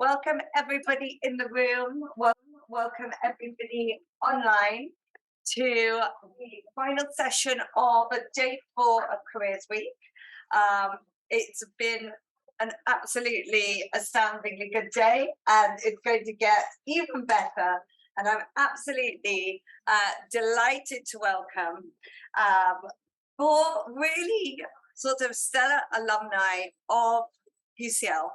Welcome everybody in the room. Welcome everybody online to the final session of day 4 of Careers Week. It's been an absolutely astoundingly good day, and it's going to get even better. And I'm absolutely delighted to welcome 4 really sort of stellar alumni of UCL.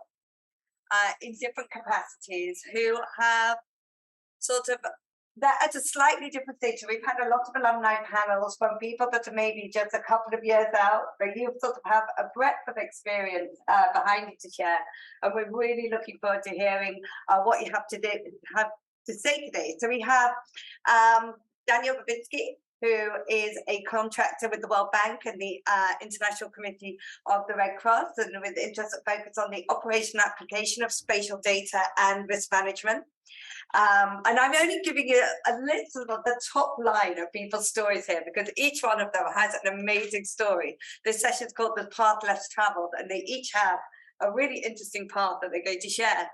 In different capacities, who have they're at a slightly different stage. So we've had a lot of alumni panels from people that are maybe just a couple of years out, but you have a breadth of experience behind you to share. And we're really looking forward to hearing what you have to say today. So we have Daniel Babinski, who is a contractor with the World Bank and the International Committee of the Red Cross, and with interest and focus on the operational application of spatial data and risk management. And I'm only giving you a list of the top line of people's stories here, because each one of them has an amazing story. This session is called The Path Less Traveled, and they each have a really interesting path that they're going to share.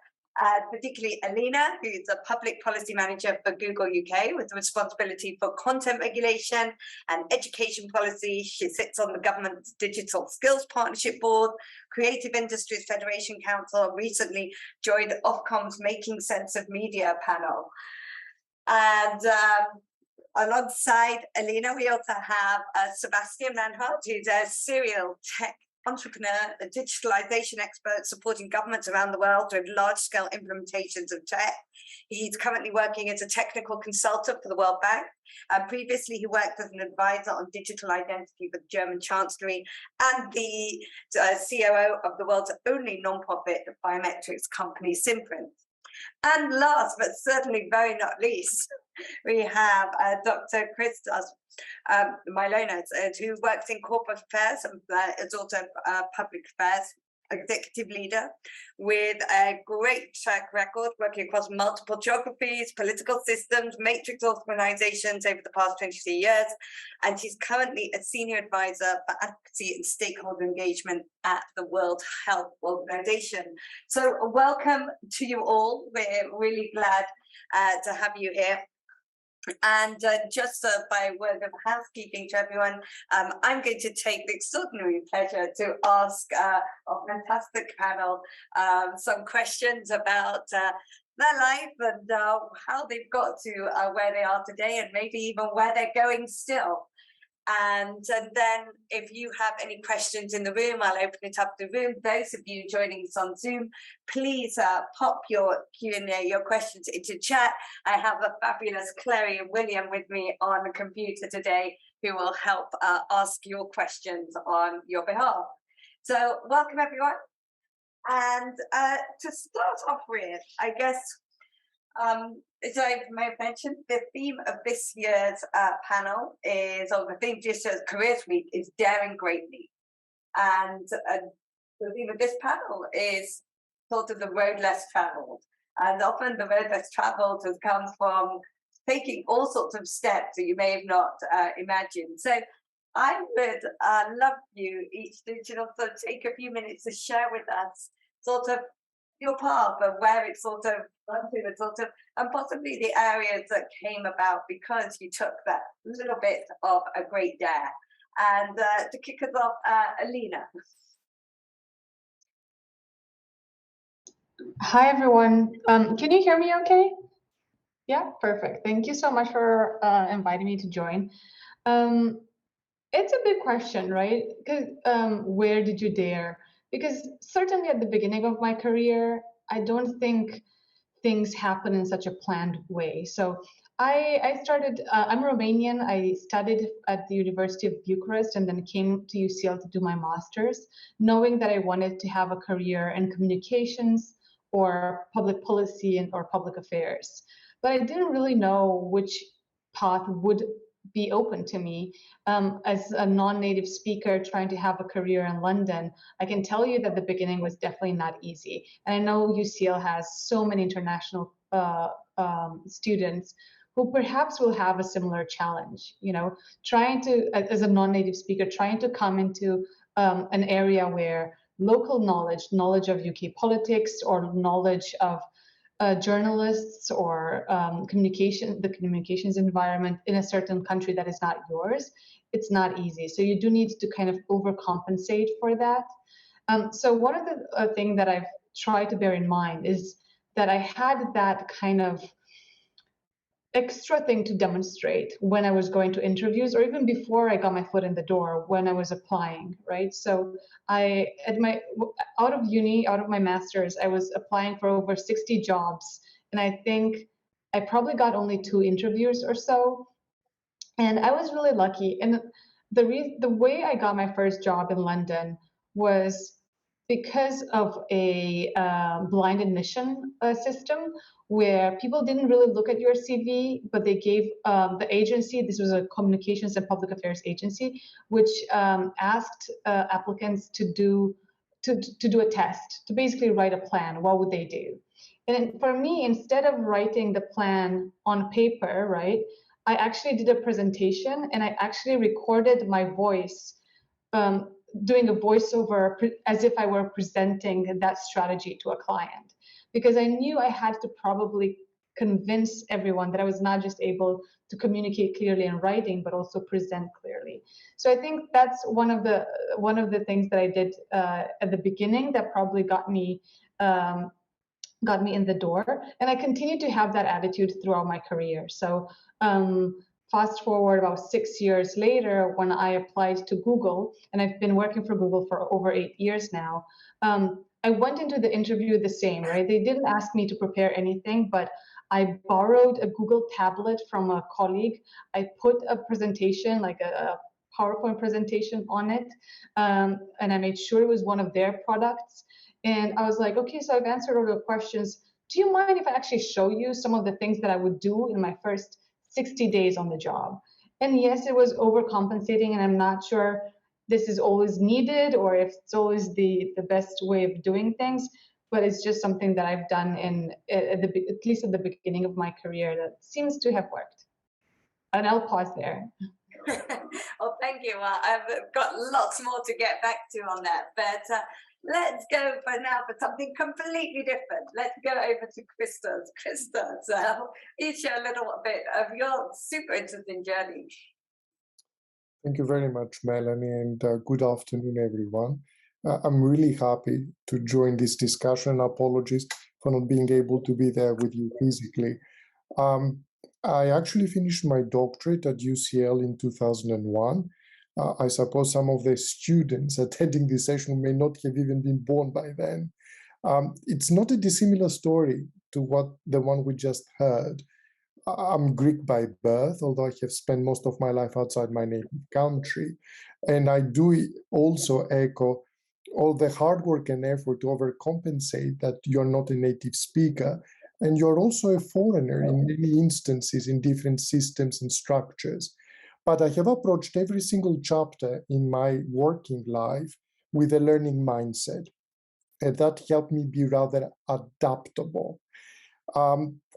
Particularly Alina, who is a public policy manager for Google UK with responsibility for content regulation and education policy. She sits on the government's Digital Skills Partnership Board, Creative Industries Federation Council, and recently joined Ofcom's Making Sense of Media panel. And alongside Alina, we also have Sebastian Manhart, who's a serial tech entrepreneur, a digitalization expert supporting governments around the world with large-scale implementations of tech. He's currently working as a technical consultant for the World Bank. Previously, he worked as an advisor on digital identity for the German Chancellery and the COO of the world's only non-profit biometrics company, Simprint. And last, but certainly very not least, we have Dr. Christos Mylona, who works in corporate affairs and is also a public affairs executive leader with a great track record working across multiple geographies, political systems, matrix organizations over the past 23 years. And she's currently a senior advisor for advocacy and stakeholder engagement at the World Health Organization. So welcome to you all. We're really glad to have you here. And just by word of housekeeping to everyone, I'm going to take the extraordinary pleasure to ask our fantastic panel some questions about their life and how they've got to where they are today, and maybe even where they're going still. And then if you have any questions in the room, I'll open it up to the room. Those of you joining us on Zoom, please pop your Q&A, your questions into chat. I have a fabulous Clary and William with me on the computer today, who will help ask your questions on your behalf. So welcome everyone. And to start off with, I guess, as I may have mentioned, the theme of this year's panel is, or the theme just as Careers Week, is Daring Greatly. And the theme of this panel is sort of the road less traveled. And often the road less traveled has come from taking all sorts of steps that you may have not imagined. So I would love you each to take a few minutes to share with us sort of your path and where it sort of run to, and possibly the areas that came about because you took that little bit of a great dare. And to kick us off, Alina. Hi everyone. Can you hear me okay? Yeah, perfect. Thank you so much for inviting me to join. It's a big question, right? Because where did you dare? Because certainly at the beginning of my career, I don't think things happen in such a planned way. So I started, I'm Romanian. I studied at the University of Bucharest and then came to UCL to do my master's, knowing that I wanted to have a career in communications or public policy or public affairs. But I didn't really know which path would be open to me. As a non-native speaker trying to have a career in London, I can tell you that the beginning was definitely not easy. And I know UCL has so many international students who perhaps will have a similar challenge, you know, trying to, as a non-native speaker, trying to come into an area where local knowledge of UK politics, or knowledge of journalists, or the communications environment in a certain country that is not yours, it's not easy. So you do need to kind of overcompensate for that. So one of the things that I've tried to bear in mind is that I had that kind of extra thing to demonstrate when I was going to interviews, or even before I got my foot in the door when I was applying, right? So out of uni, out of my master's, I was applying for over 60 jobs, and I think I probably got only 2 interviews or so. And I was really lucky. And the way I got my first job in London was because of a blind admission system, where people didn't really look at your CV, but they gave the agency, this was a communications and public affairs agency, which asked applicants to do a test, to basically write a plan. What would they do? And for me, instead of writing the plan on paper, right, I actually did a presentation, and I actually recorded my voice doing a voiceover as if I were presenting that strategy to a client, because I knew I had to probably convince everyone that I was not just able to communicate clearly in writing, but also present clearly. So I think that's one of the things that I did at the beginning that probably got me in the door, and I continue to have that attitude throughout my career. So fast forward about 6 years later, when I applied to Google, and I've been working for Google for over 8 years now, I went into the interview the same, right? They didn't ask me to prepare anything, but I borrowed a Google tablet from a colleague. I put a presentation, like a PowerPoint presentation on it, and I made sure it was one of their products. And I was like, okay, so I've answered all the questions. Do you mind if I actually show you some of the things that I would do in my first 60 days on the job? And yes, it was overcompensating, and I'm not sure this is always needed or if it's always the best way of doing things, but it's just something that I've done at least at the beginning of my career that seems to have worked. And I'll pause there. Well, thank you. I've got lots more to get back to on that, but let's go for now for something completely different. Let's go over to Christos. Christos, you share a little bit of your super interesting journey. Thank you very much, Melanie, and good afternoon, everyone. I'm really happy to join this discussion. Apologies for not being able to be there with you physically. I actually finished my doctorate at UCL in 2001. I suppose some of the students attending this session may not have even been born by then. It's not a dissimilar story to the one we just heard. I'm Greek by birth, although I have spent most of my life outside my native country. And I do also echo all the hard work and effort to overcompensate that you're not a native speaker. And you're also a foreigner in many instances in different systems and structures. But I have approached every single chapter in my working life with a learning mindset. And that helped me be rather adaptable.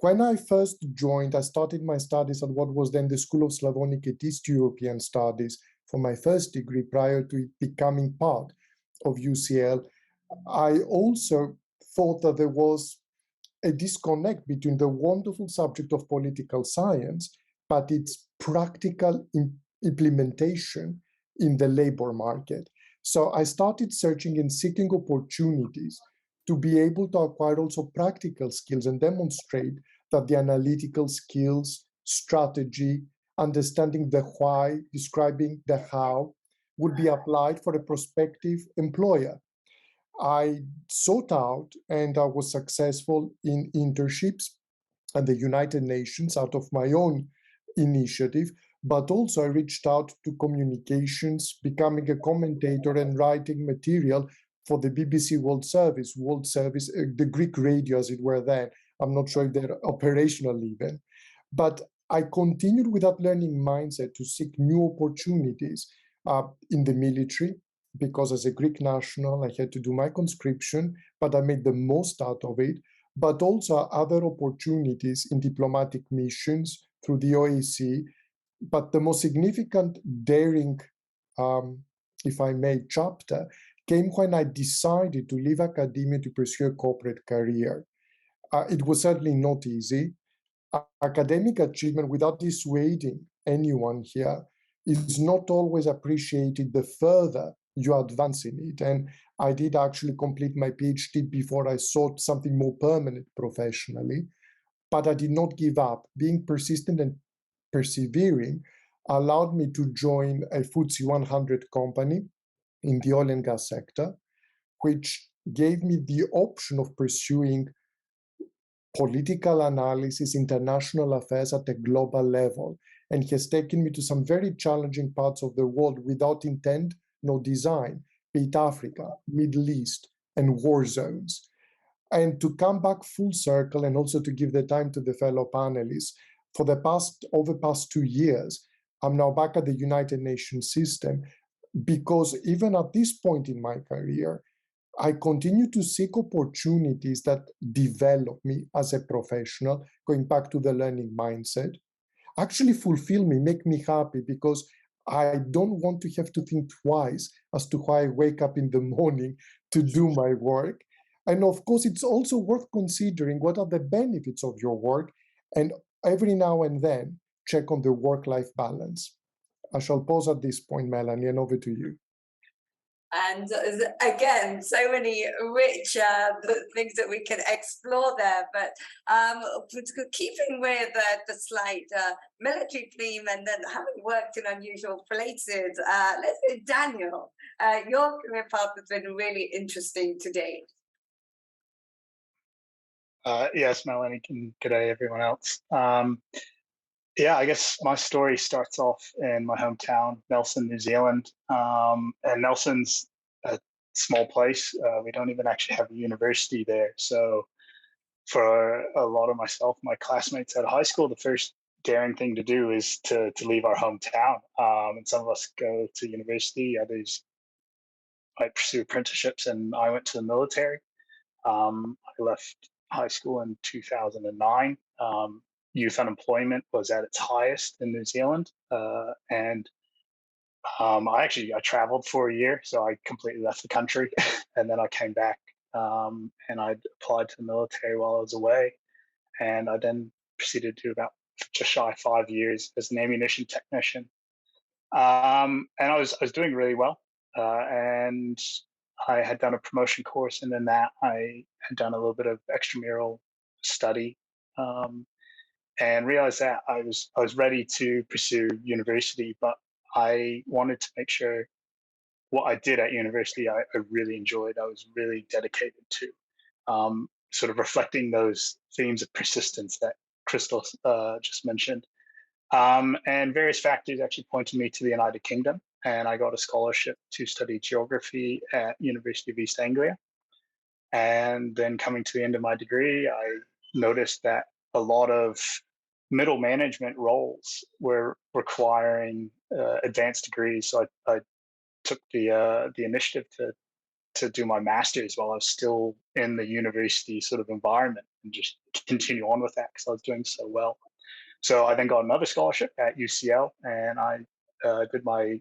When I first joined, I started my studies at what was then the School of Slavonic and East European Studies for my first degree prior to it becoming part of UCL. I also thought that there was a disconnect between the wonderful subject of political science, but its practical implementation in the labor market. So I started searching and seeking opportunities to be able to acquire also practical skills and demonstrate that the analytical skills, strategy, understanding the why, describing the how, would be applied for a prospective employer. I sought out and I was successful in internships at the United Nations out of my own initiative, but also I reached out to communications, becoming a commentator and writing material for the BBC World Service, the Greek radio as it were then. I'm not sure if they're operational even. But I continued with that learning mindset to seek new opportunities in the military, because as a Greek national, I had to do my conscription, but I made the most out of it, but also other opportunities in diplomatic missions through the OAC. But the most significant daring, if I may, chapter came when I decided to leave academia to pursue a corporate career. It was certainly not easy. Academic achievement, without dissuading anyone here, is not always appreciated the further you advance in it. And I did actually complete my PhD before I sought something more permanent professionally, but I did not give up. Being persistent and persevering allowed me to join a FTSE 100 company in the oil and gas sector, which gave me the option of pursuing political analysis, international affairs at a global level, and has taken me to some very challenging parts of the world without intent nor design, be it Africa, Middle East, and war zones. And to come back full circle and also to give the time to the fellow panelists, for the past 2 years, I'm now back at the United Nations system because even at this point in my career, I continue to seek opportunities that develop me as a professional, going back to the learning mindset, actually fulfill me, make me happy, because I don't want to have to think twice as to why I wake up in the morning to do my work. And of course, it's also worth considering what are the benefits of your work, and every now and then check on the work-life balance. I shall pause at this point, Melanie, and over to you. And again, so many rich things that we can explore there. But keeping with the slight military theme, and then having worked in unusual places, let's say, Daniel, your career path has been really interesting today. Yes, Melanie, and good day, everyone else. Yeah, I guess my story starts off in my hometown, Nelson, New Zealand. And Nelson's a small place. We don't even actually have a university there. So for a lot of myself, my classmates at high school, the first daring thing to do is to leave our hometown. And some of us go to university, others might pursue apprenticeships, and I went to the military. I left high school in 2009. Youth unemployment was at its highest in New Zealand, and I traveled for a year, so I completely left the country, and then I came back, and I applied to the military while I was away, and I then proceeded to do about just shy of 5 years as an ammunition technician, and I was doing really well, and I had done a promotion course, and then that I had done a little bit of extramural study, and realized that I was ready to pursue university, but I wanted to make sure what I did at university I really enjoyed. I was really dedicated to, sort of reflecting those themes of persistence that Christos just mentioned. And various factors actually pointed me to the United Kingdom, and I got a scholarship to study geography at University of East Anglia. And then coming to the end of my degree, I noticed that a lot of middle management roles were requiring advanced degrees. So I took the initiative to do my master's while I was still in the university sort of environment, and just continue on with that because I was doing so well. So I then got another scholarship at UCL, and I did my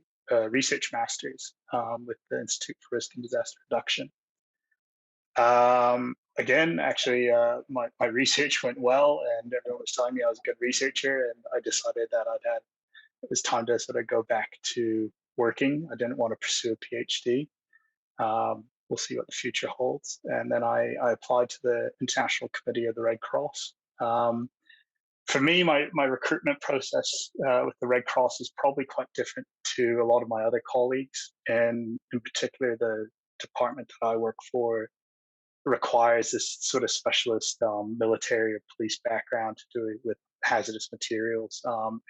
research master's with the Institute for Risk and Disaster Reduction. Again, actually, my research went well, and everyone was telling me I was a good researcher, and I decided that it was time to sort of go back to working. I didn't want to pursue a PhD. We'll see what the future holds. And then I applied to the International Committee of the Red Cross. For me, my recruitment process with the Red Cross is probably quite different to a lot of my other colleagues, and in particular, the department that I work for requires this sort of specialist military or police background to do it with hazardous materials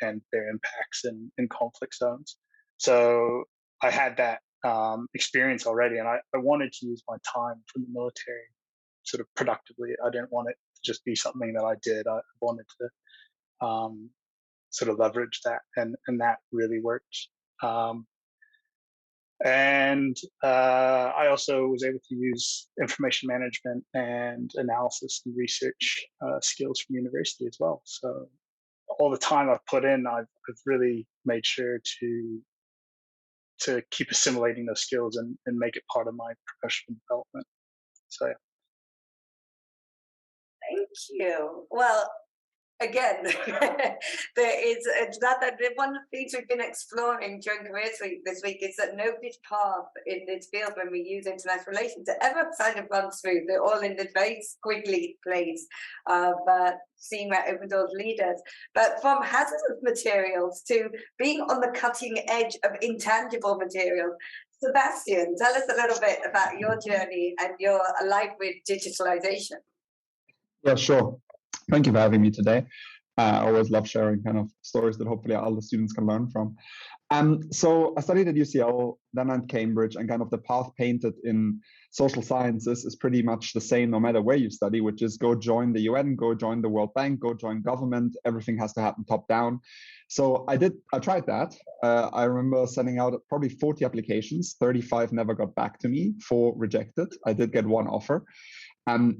and their impacts in conflict zones. So I had that experience already, and I wanted to use my time from the military sort of productively. I didn't want it to just be something that I did. I wanted to sort of leverage that, and that really worked. And I also was able to use information management and analysis and research skills from university as well. So all the time I've put in, I've really made sure to to keep assimilating those skills and make it part of my professional development. So yeah. Thank you. Well, again, one of the things we've been exploring during Careers Week this week is that nobody's path in this field, when we use international relations, ever kind of runs through. They're all in this very squiggly place of seeing where open doors lead us. But from hazardous materials to being on the cutting edge of intangible materials, Sebastian, tell us a little bit about your journey and your life with digitalization. Yeah, sure. Thank you for having me today. I always love sharing kind of stories that hopefully all the students can learn from. So I studied at UCL, then at Cambridge, and kind of the path painted in social sciences is pretty much the same no matter where you study, which is go join the UN, go join the World Bank, go join government. Everything has to happen top down. So I tried that. I remember sending out probably 40 applications, 35 never got back to me, 4 rejected. I did get 1 offer.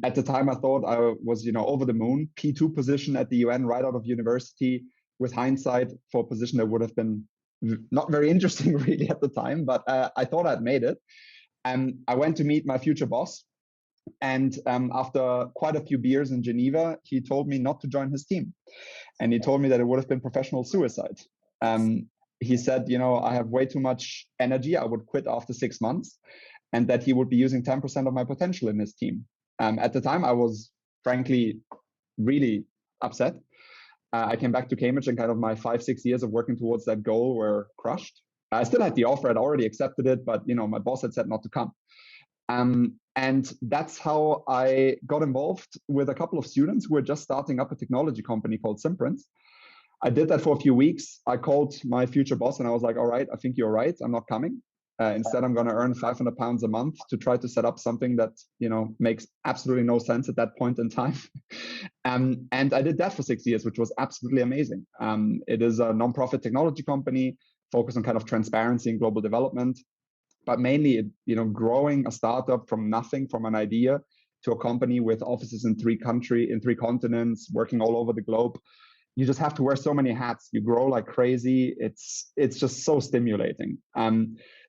At the time, I thought I was, over the moon, P2 position at the UN right out of university. With hindsight, for a position that would have been not very interesting really at the time, but I thought I'd made it. I went to meet my future boss, and after quite a few beers in Geneva, he told me not to join his team, and he told me that it would have been professional suicide. He said, I have way too much energy. I would quit after 6 months, and that he would be using 10% of my potential in his team. At the time, I was frankly really upset. I came back to Cambridge, and kind of my 5-6 years of working towards that goal were crushed. I still had the offer; I'd already accepted it, but my boss had said not to come. And that's how I got involved with a couple of students who were just starting up a technology company called Simprint. I did that for a few weeks. I called my future boss, and I was like, "All right, I think you're right. I'm not coming. Instead, I'm going to earn £500 a month to try to set up something that makes absolutely no sense at that point in time." And I did that for 6 years, which was absolutely amazing. It is a non-profit technology company focused on kind of transparency and global development, but mainly growing a startup from nothing, from an idea, to a company with offices in 3 continents, working all over the globe. You just have to wear so many hats. You grow like crazy. It's just so stimulating.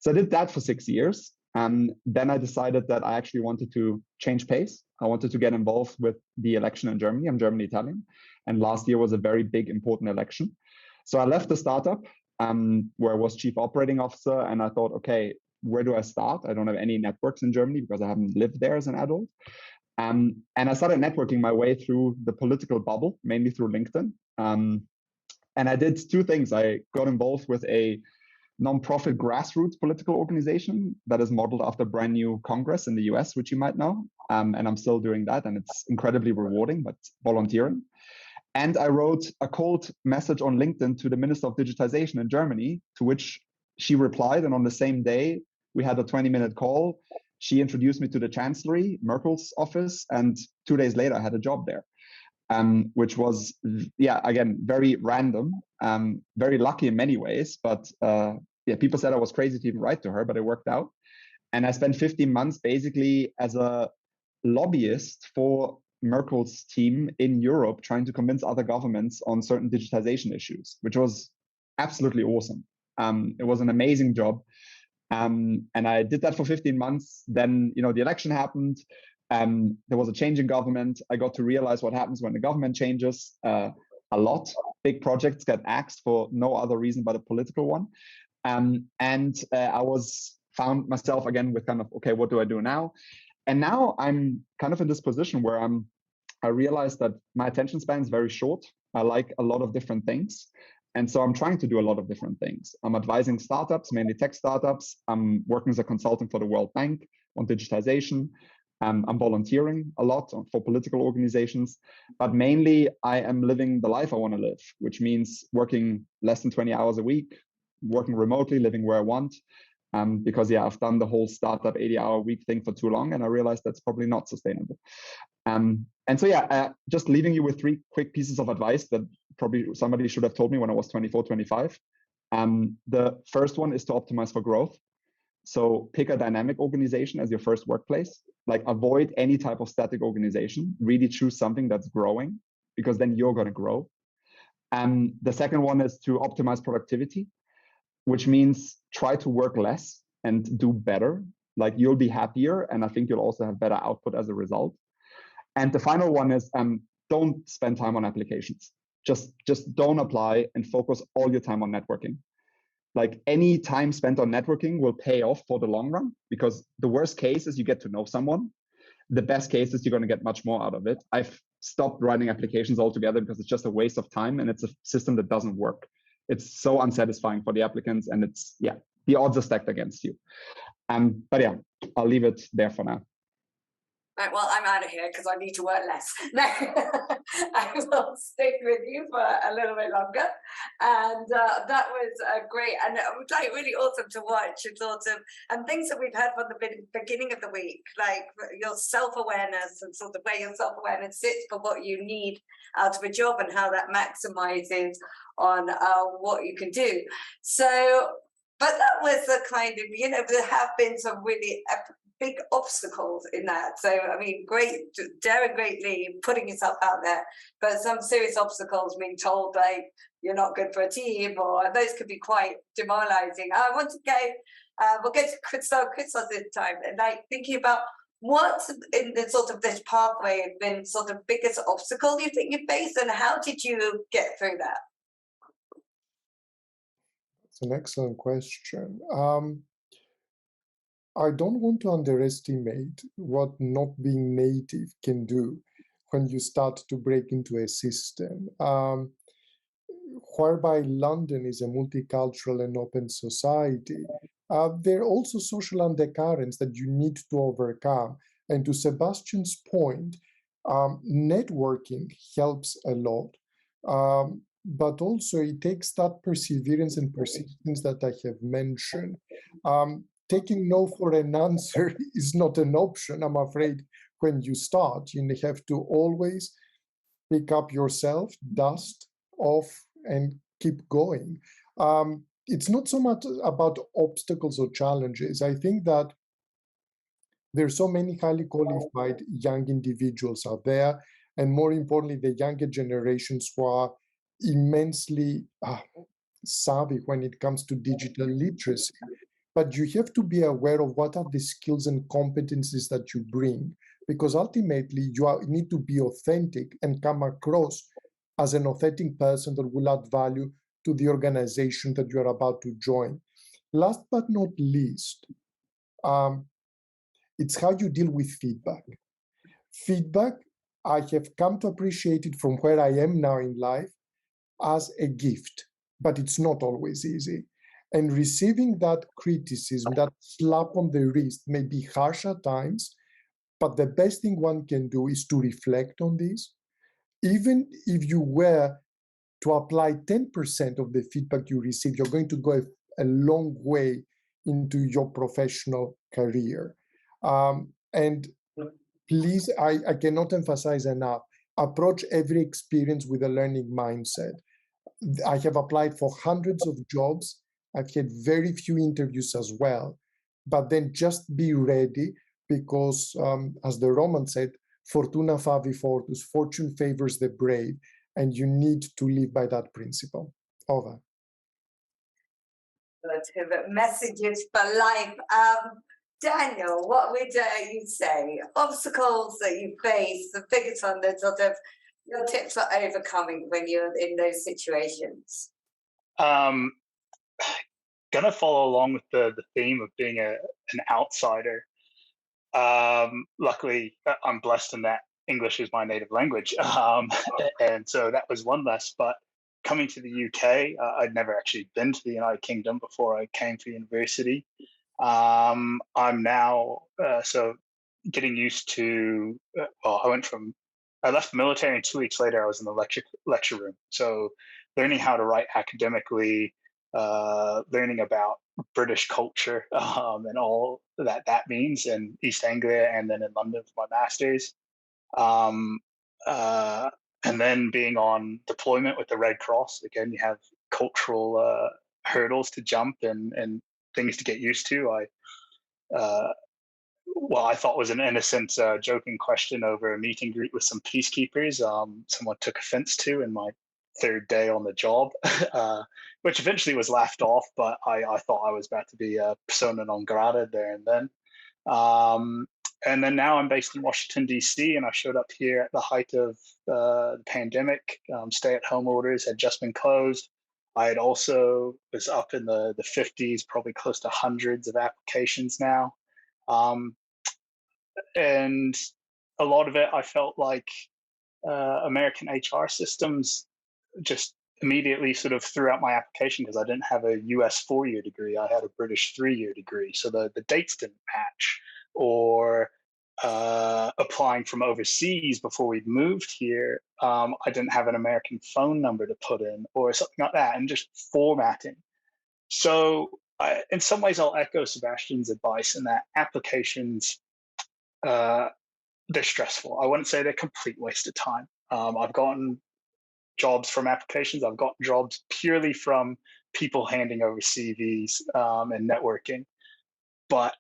So I did that for 6 years. Then I decided that I actually wanted to change pace. I wanted to get involved with the election in Germany. I'm German Italian. And last year was a very big, important election. So I left the startup where I was chief operating officer. And I thought, okay, where do I start? I don't have any networks in Germany because I haven't lived there as an adult. And I started networking my way through the political bubble, mainly through LinkedIn. And I did 2 things. I got involved with a nonprofit grassroots political organization that is modeled after brand new Congress in the US, which you might know. And I'm still doing that, and it's incredibly rewarding, but volunteering. And I wrote a cold message on LinkedIn to the Minister of Digitization in Germany, to which she replied. And on the same day, we had a 20-minute call. She introduced me to the Chancellery, Merkel's office, and 2 days later, I had a job there. Which was, again, very random, very lucky in many ways. But people said I was crazy to even write to her, but it worked out. And I spent 15 months basically as a lobbyist for Merkel's team in Europe, trying to convince other governments on certain digitization issues, which was absolutely awesome. It was an amazing job. And I did that for 15 months. Then, the election happened. There was a change in government. I got to realize what happens when the government changes a lot. Big projects get axed for no other reason but a political one. And I found myself again with kind of, okay, what do I do now? And now I'm kind of in this position where I realized that my attention span is very short. I like a lot of different things. And so I'm trying to do a lot of different things. I'm advising startups, mainly tech startups. I'm working as a consultant for the World Bank on digitization. I'm volunteering a lot for political organizations, but mainly I am living the life I want to live, which means working less than 20 hours a week, working remotely, living where I want. Because I've done the whole startup 80-hour-week thing for too long, and I realized that's probably not sustainable. And so just leaving you with 3 quick pieces of advice that probably somebody should have told me when I was 24, 25. The first one is to optimize for growth. So pick a dynamic organization as your first workplace. Like, avoid any type of static organization. Really choose something that's growing, because then you're going to grow. The second one is to optimize productivity. which means try to work less and do better. Like you'll be happier, and I think you'll also have better output as a result. And the final one is don't spend time on applications. Just don't apply and focus all your time on networking. Like any time spent on networking will pay off for the long run, because the worst case is you get to know someone. The best case is you're going to get much more out of it. I've stopped writing applications altogether because it's just a waste of time, and it's a system that doesn't work. It's so unsatisfying for the applicants, and it's, yeah, the odds are stacked against you. But yeah, I'll leave it there for now. Right, well, I'm out of here because I need to work less. No, I will stick with you for a little bit longer. And that was great. And it was like really awesome to watch and sort of, and things that we've heard from the beginning of the week, like your self-awareness and sort of where your self-awareness sits for what you need out of a job and how that maximizes on what you can do. So, but that was the kind of, you know, there have been some really big obstacles in that. So, I mean, daring greatly, putting yourself out there, but some serious obstacles, being told like you're not good for a team, or those could be quite demoralizing. I want to go, we'll go to Christos this time, and like thinking about what's in the sort of this pathway has been sort of biggest obstacle you think you faced, and how did you get through that? It's an excellent question. I don't want to underestimate what not being native can do when you start to break into a system. Whereby London is a multicultural and open society, there are also social undercurrents that you need to overcome. And to Sebastian's point, networking helps a lot. But also it takes that perseverance and persistence that I have mentioned. Taking no for an answer is not an option, I'm afraid, when you start. You have to always pick up yourself, dust off, and keep going. It's not so much about obstacles or challenges. I think that there are so many highly qualified young individuals out there, and more importantly, the younger generations who are immensely savvy when it comes to digital literacy. But you have to be aware of what are the skills and competencies that you bring, because ultimately you need to be authentic and come across as an authentic person that will add value to the organization that you are about to join. Last but not least, it's how you deal with feedback. Feedback, I have come to appreciate it from where I am now in life as a gift, but it's not always easy. And receiving that criticism, that slap on the wrist, may be harsh at times, but the best thing one can do is to reflect on this. Even if you were to apply 10% of the feedback you receive, you're going to go a long way into your professional career. And please, I cannot emphasize enough, approach every experience with a learning mindset. I have applied for hundreds of jobs. I've had very few interviews as well, but then just be ready, because as the Roman said, fortuna favi fortus, fortune favors the brave, and you need to live by that principle. Over. Messages for life. Daniel, what would you say? Obstacles that you face, the biggest one, the sort of your tips for overcoming when you're in those situations? Gonna follow along with the theme of being an outsider. Luckily, I'm blessed in that English is my native language, and so that was one less. But coming to the UK, I'd never actually been to the United Kingdom before I came to university. I'm now so getting used to. Well, I left the military, and 2 weeks later, I was in the lecture room. So learning how to write academically, learning about British culture and all that means in East Anglia, and then in London for my master's. And then being on deployment with the Red Cross, again, you have cultural hurdles to jump and things to get used to. I thought was an innocent, joking question over a meet and greet with some peacekeepers. Someone took offense to in my third day on the job, which eventually was laughed off, but I thought I was about to be a persona non grata there and then. And then now I'm based in Washington, D.C., and I showed up here at the height of the pandemic. Stay-at-home orders had just been closed. I had also was up in the 50s, probably close to hundreds of applications now. And a lot of it, I felt like American HR systems just immediately sort of threw out my application because I didn't have a US 4-year degree. I had a British 3-year degree. So the dates didn't match. Or applying from overseas before we'd moved here, I didn't have an American phone number to put in or something like that, and just formatting. So in some ways, I'll echo Sebastian's advice in that applications, they're stressful. I wouldn't say they're a complete waste of time. I've gotten jobs from applications. I've gotten jobs purely from people handing over CVs and networking, but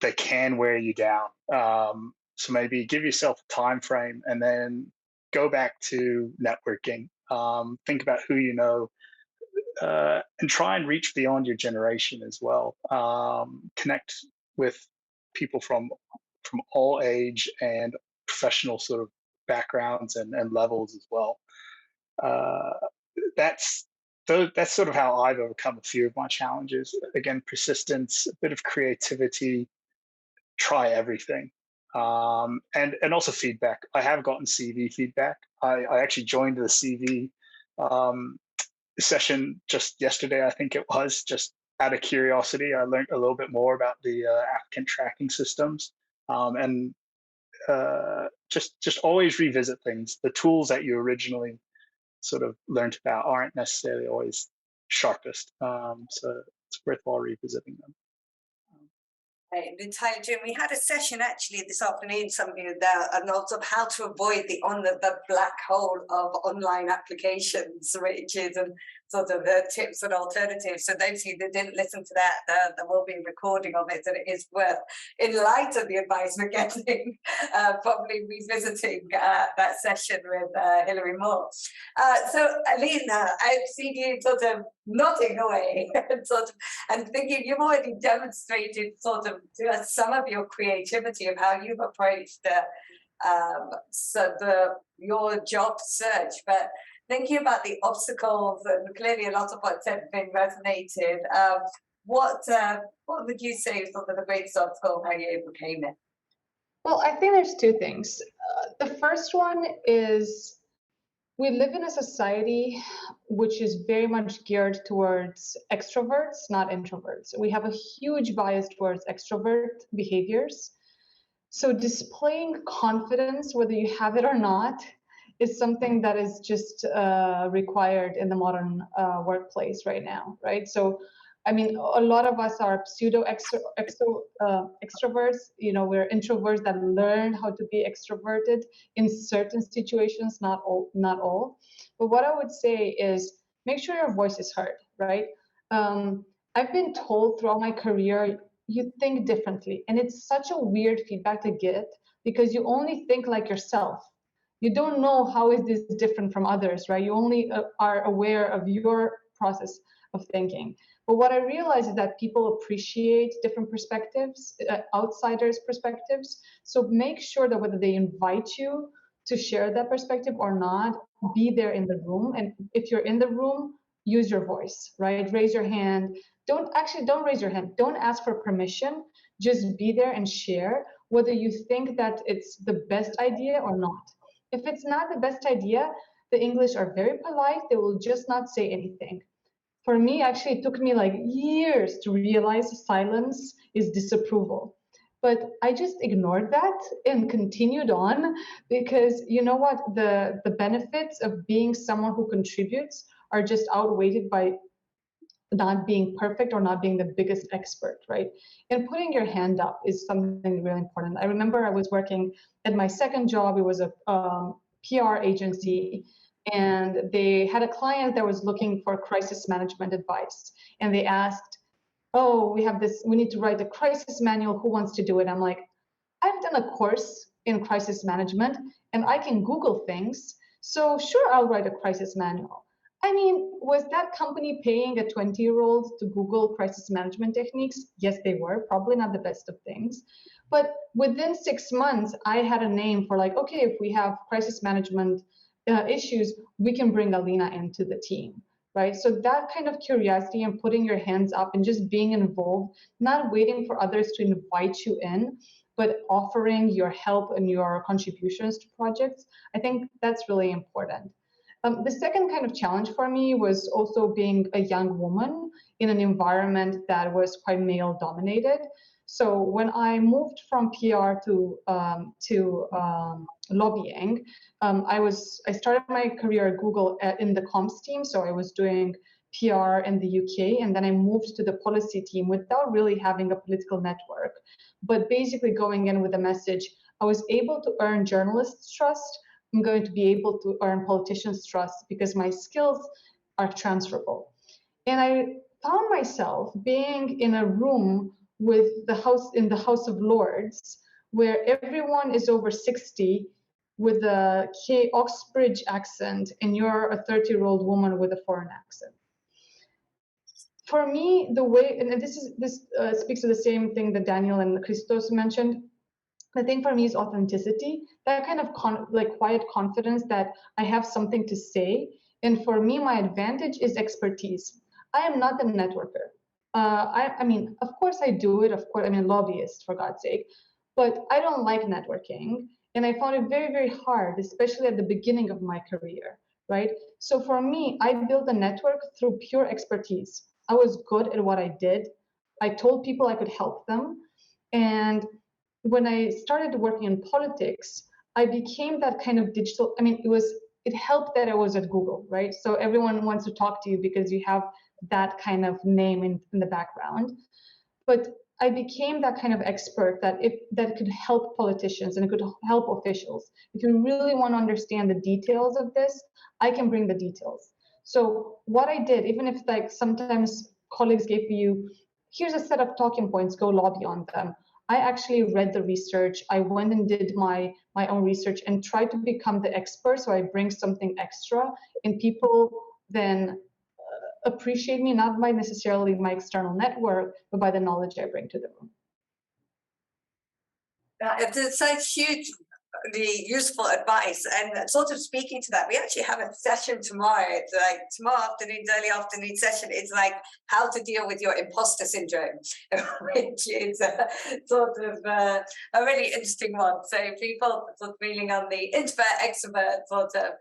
they can wear you down. So maybe give yourself a time frame and then go back to networking. Think about who you know, and try and reach beyond your generation as well. Connect with people from all age and professional sort of backgrounds and levels as well. That's sort of how I've overcome a few of my challenges. Again, persistence, a bit of creativity, try everything. And also feedback. I have gotten CV feedback. I actually joined the CV session just yesterday, I think it was, just out of curiosity. I learned a little bit more about the applicant tracking systems. And just always revisit things. The tools that you originally sort of learned about aren't necessarily always sharpest. So it's worthwhile revisiting them. Jim, we had a session actually this afternoon, something and also how to avoid the black hole of online applications, which is sort of the tips and alternatives. So those of you that didn't listen to that, there will be a recording of it, and it is worth, in light of the advice we're getting, probably revisiting that session with Hilary Moore. So Alina, I've seen you sort of nodding away and thinking you've already demonstrated sort of to us some of your creativity of how you've approached your job search, but thinking about the obstacles, and clearly a lot of what's said been resonated. What would you say is sort of the greatest obstacle, how you overcame it? Well, I think there's two things. The first one is we live in a society which is very much geared towards extroverts, not introverts. We have a huge bias towards extrovert behaviors. So displaying confidence, whether you have it or not, is something that is just required in the modern workplace right now, right? So, I mean, a lot of us are pseudo extroverts. You know, we're introverts that learn how to be extroverted in certain situations, not all. But what I would say is make sure your voice is heard, right? I've been told throughout my career, you think differently. And it's such a weird feedback to get because you only think like yourself. You don't know how is this different from others, right? You only are aware of your process of thinking. But what I realize is that people appreciate different perspectives, outsiders' perspectives. So make sure that whether they invite you to share that perspective or not, be there in the room. And if you're in the room, use your voice, right? Raise your hand. Don't raise your hand. Don't ask for permission. Just be there and share whether you think that it's the best idea or not. If it's not the best idea, the English are very polite. They will just not say anything. For me, actually, it took me like years to realize silence is disapproval. But I just ignored that and continued on because you know what? The benefits of being someone who contributes are just outweighed by not being perfect or not being the biggest expert, right? And putting your hand up is something really important. I remember I was working at my second job. It was a PR agency, and they had a client that was looking for crisis management advice. And they asked, oh, we need to write a crisis manual. Who wants to do it? I'm like, I've done a course in crisis management and I can Google things. So sure, I'll write a crisis manual. I mean, was that company paying a 20-year-old to Google crisis management techniques? Yes, they were. Probably not the best of things. But within 6 months, I had a name for like, okay, if we have crisis management issues, we can bring Alina into the team, right? So that kind of curiosity and putting your hands up and just being involved, not waiting for others to invite you in, but offering your help and your contributions to projects, I think that's really important. The second kind of challenge for me was also being a young woman in an environment that was quite male dominated. So when I moved from PR to lobbying, I started my career at Google in the comms team. So I was doing PR in the UK, and then I moved to the policy team without really having a political network, but basically going in with a message. I was able to earn journalists' trust. I'm going to be able to earn politicians' trust because my skills are transferable. And I found myself being in a room with in the House of Lords, where everyone is over 60 with a Oxbridge accent, and you're a 30-year-old woman with a foreign accent. For me, the way, and this speaks to the same thing that Daniel and Christos mentioned, the thing for me is authenticity, that kind of quiet confidence that I have something to say. And for me, my advantage is expertise. I am not a networker. I mean, of course I do it. Of course, I'm a lobbyist, for God's sake, but I don't like networking. And I found it very, very hard, especially at the beginning of my career, right? So for me, I built a network through pure expertise. I was good at what I did. I told people I could help them. And when I started working in politics, I became that kind of digital. I mean, it helped that I was at Google, right? So everyone wants to talk to you because you have that kind of name in the background. But I became that kind of expert that could help politicians and it could help officials. If you really want to understand the details of this, I can bring the details. So what I did, even if like sometimes colleagues gave you, here's a set of talking points, go lobby on them. I actually read the research. I went and did my own research and tried to become the expert. So I bring something extra, and people then appreciate me not by necessarily my external network, but by the knowledge I bring to the room. It's such hugely useful advice, and sort of speaking to that, we actually have a session tomorrow. It's like tomorrow afternoon's early afternoon session. It's like how to deal with your imposter syndrome, which is sort of a really interesting one. So people sort of feeling on the introvert extrovert sort of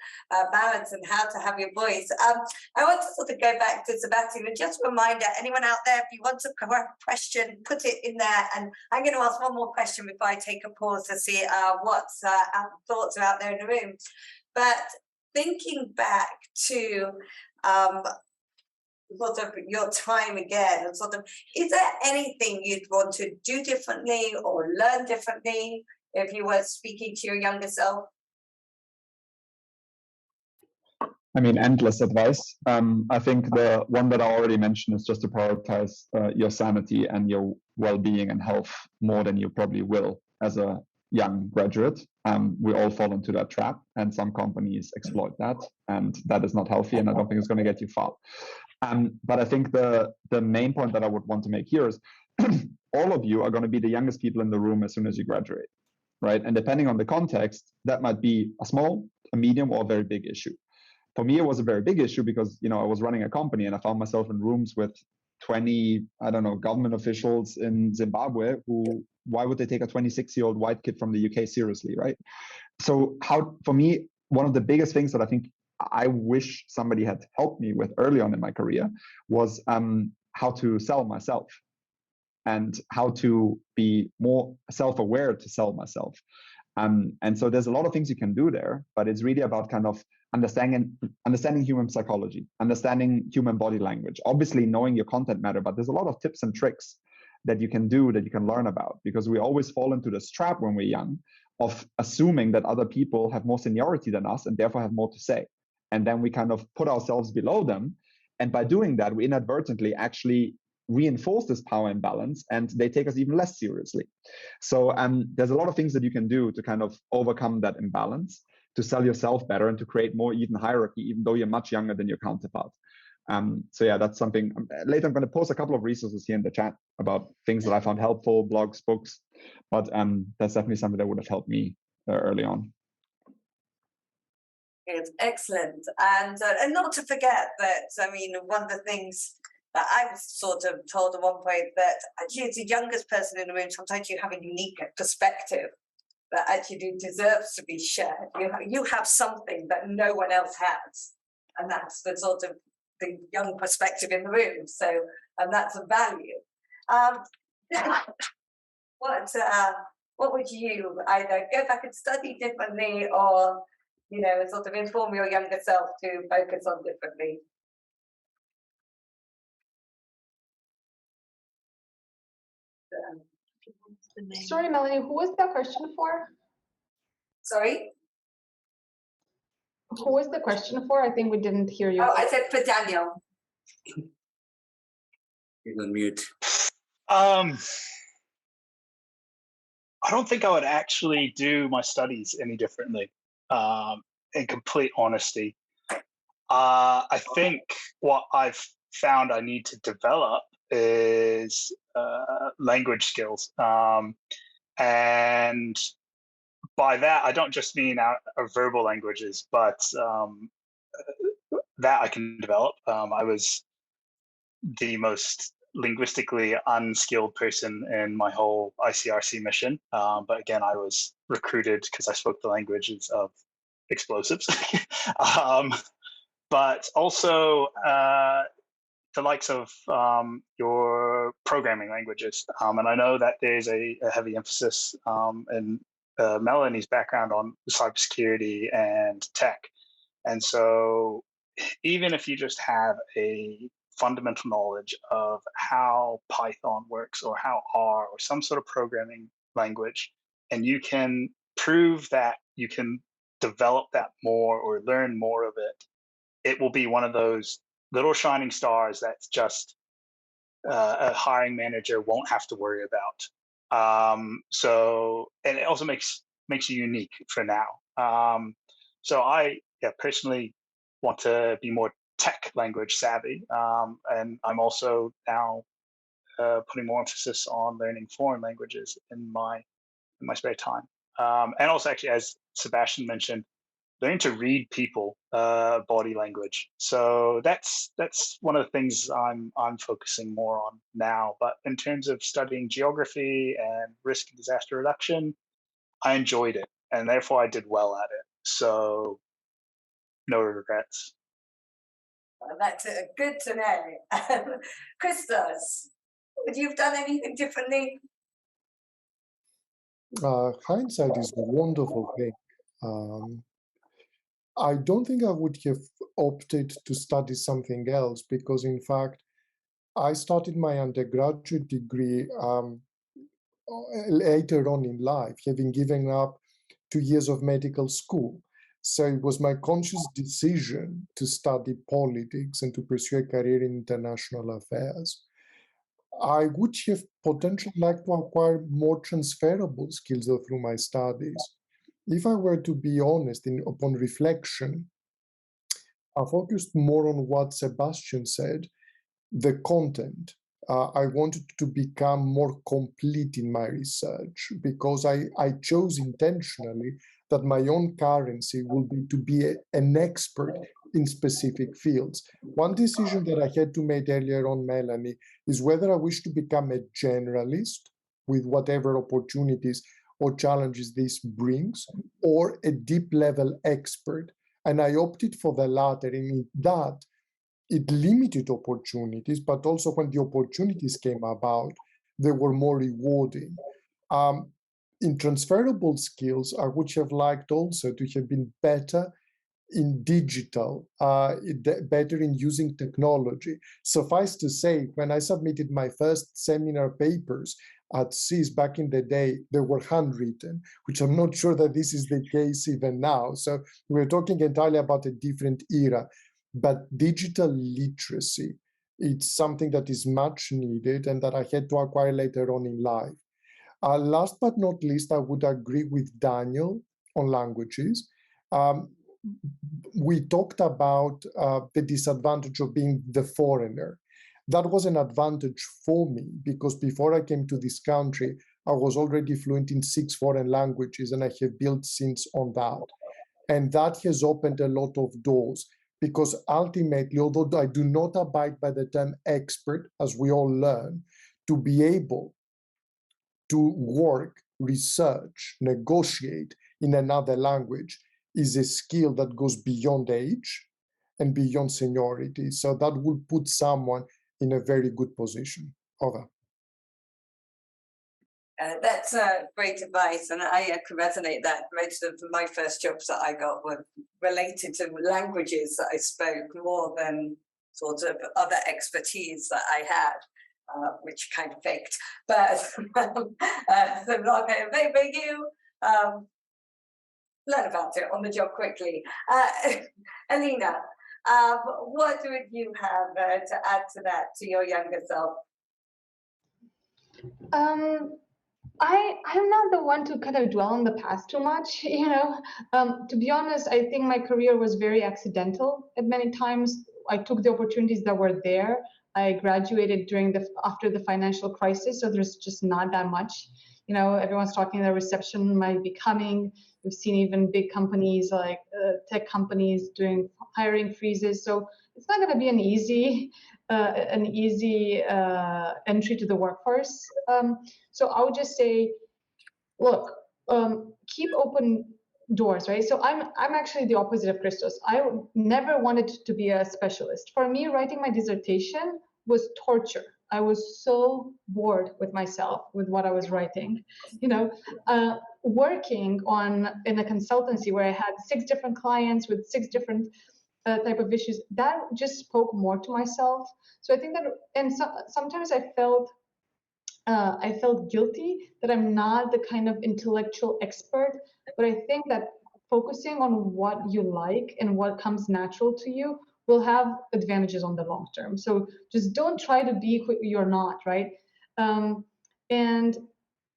balance and how to have your voice. I want to sort of go back to Sebastian and just a reminder, anyone out there, if you want to correct a question, put it in there. And I'm going to ask one more question before I take a pause to see what's thoughts are out there in the room. But thinking back to sort of your time again, and sort of, is there anything you'd want to do differently or learn differently if you were speaking to your younger self? I mean, endless advice. I think the one that I already mentioned is just to prioritize your sanity and your well-being and health more than you probably will as a young graduate. We all fall into that trap, and some companies exploit that, and that is not healthy, and I don't think it's going to get you far. But I think the main point that I would want to make here is all of you are going to be the youngest people in the room as soon as you graduate, right? And depending on the context, that might be a small, a medium, or a very big issue. For me, it was a very big issue because, you know, I was running a company and I found myself in rooms with 20, I don't know, government officials in Zimbabwe who, why would they take a 26-year-old white kid from the UK seriously, right? So for me, one of the biggest things that I think I wish somebody had helped me with early on in my career was how to sell myself and how to be more self-aware to sell myself. And so there's a lot of things you can do there, but it's really about kind of understanding human psychology, understanding human body language, obviously knowing your content matter, but there's a lot of tips and tricks that you can do, that you can learn about, because we always fall into this trap when we're young of assuming that other people have more seniority than us and therefore have more to say. And then we kind of put ourselves below them. And by doing that, we inadvertently actually reinforce this power imbalance and they take us even less seriously. So there's a lot of things that you can do to kind of overcome that imbalance. to sell yourself better and to create more even hierarchy, even though you're much younger than your counterpart. So yeah, that's something. Later, I'm going to post a couple of resources here in the chat about things that I found helpful, blogs, books, but that's definitely something that would have helped me early on. It's excellent. And not to forget that, I mean, one of the things that I was sort of told at one point that actually as the youngest person in the room, sometimes you have a unique perspective that actually deserves to be shared. You have something that no one else has. And that's the sort of the young perspective in the room. So, and that's a value. What would you either go back and study differently or, you know, sort of inform your younger self to focus on differently? Sorry, Melanie, who was that question for? Sorry? Who was the question for? I think we didn't hear you. Oh, I said for Daniel. You're on mute. I don't think I would actually do my studies any differently, in complete honesty. I think what I've found I need to develop is language skills. And by that, I don't just mean our verbal languages, but that I can develop. I was the most linguistically unskilled person in my whole ICRC mission. But again, I was recruited because I spoke the languages of explosives. But also the likes of your programming languages. And I know that there's a heavy emphasis in Melanie's background on cybersecurity and tech. And so even if you just have a fundamental knowledge of how Python works or how R or some sort of programming language, and you can prove that you can develop that more or learn more of it, it will be one of those little shining stars that's just a hiring manager won't have to worry about. So, and it also makes you unique for now. So I personally want to be more tech language savvy. And I'm also now putting more emphasis on learning foreign languages in my spare time. And also actually, as Sebastian mentioned, learning to read people body language. So that's one of the things I'm focusing more on now. But in terms of studying geography and risk and disaster reduction, I enjoyed it, and therefore I did well at it. So no regrets. Well, that's good to know. Christos, would you have done anything differently? Hindsight is a wonderful thing. I don't think I would have opted to study something else because, in fact, I started my undergraduate degree later on in life, having given up 2 years of medical school. So it was my conscious decision to study politics and to pursue a career in international affairs. I would have potentially liked to acquire more transferable skills through my studies. If I were to be honest, upon reflection, I focused more on what Sebastian said, the content. I wanted to become more complete in my research because I chose intentionally that my own currency will be to be an expert in specific fields. One decision that I had to make earlier on, Melanie, is whether I wish to become a generalist with whatever opportunities or challenges this brings, or a deep level expert. And I opted for the latter, and in that, it limited opportunities, but also when the opportunities came about, they were more rewarding. In transferable skills, I would have liked also to have been better in digital, better in using technology. Suffice to say, when I submitted my first seminar papers at CIS back in the day, they were handwritten, which I'm not sure that this is the case even now. So we're talking entirely about a different era. But digital literacy, it's something that is much needed and that I had to acquire later on in life. Last but not least, I would agree with Daniel on languages. we talked about the disadvantage of being the foreigner. That was an advantage for me because before I came to this country, I was already fluent in 6 foreign languages, and I have built since on that. And that has opened a lot of doors because ultimately, although I do not abide by the term expert, as we all learn, to be able to work, research, negotiate in another language is a skill that goes beyond age and beyond seniority. So that will put someone in a very good position. Over. That's great advice, and I can resonate that. Most of my first jobs that I got were related to languages that I spoke more than sort of other expertise that I had, which kind of faked. But so maybe you learn about it on the job quickly. Alina, what would you have to add to that, to your younger self? I'm not the one to kind of dwell on the past too much, you know. To be honest, I think my career was very accidental at many times. I took the opportunities that were there. I graduated after the financial crisis, so there's just not that much. You know, everyone's talking the recession might be coming. We've seen even big companies like tech companies doing hiring freezes. So it's not going to be an easy entry to the workforce. So I would just say, look, keep open doors, right? So I'm actually the opposite of Christos. I never wanted to be a specialist. For me, writing my dissertation was torture. I was so bored with myself, with what I was writing. You know, working in a consultancy where I had 6 different clients with 6 different type of issues, that just spoke more to myself. So I think that, and sometimes I felt guilty that I'm not the kind of intellectual expert, but I think that focusing on what you like and what comes natural to you will have advantages on the long term. So just don't try to be who you're not, right? And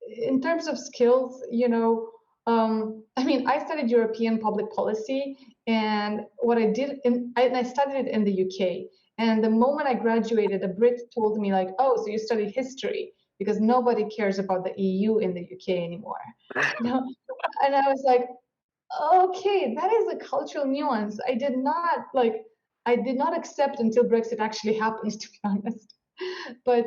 in terms of skills, you know, I mean, I studied European public policy, and what I did, I studied it in the UK. And the moment I graduated, a Brit told me like, "Oh, so you studied history?" Because nobody cares about the EU in the UK anymore. You know? And I was like, okay, that is a cultural nuance. I did not accept until Brexit actually happens, to be honest. But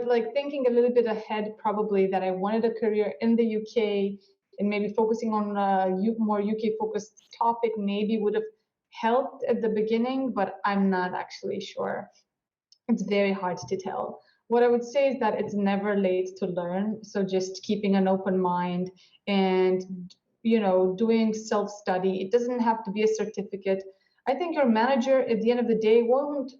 like thinking a little bit ahead, probably that I wanted a career in the UK and maybe focusing on a more UK focused topic maybe would have helped at the beginning, but I'm not actually sure. It's very hard to tell. What I would say is that it's never late to learn. So just keeping an open mind and, you know, doing self-study. It doesn't have to be a certificate. I think your manager at the end of the day won't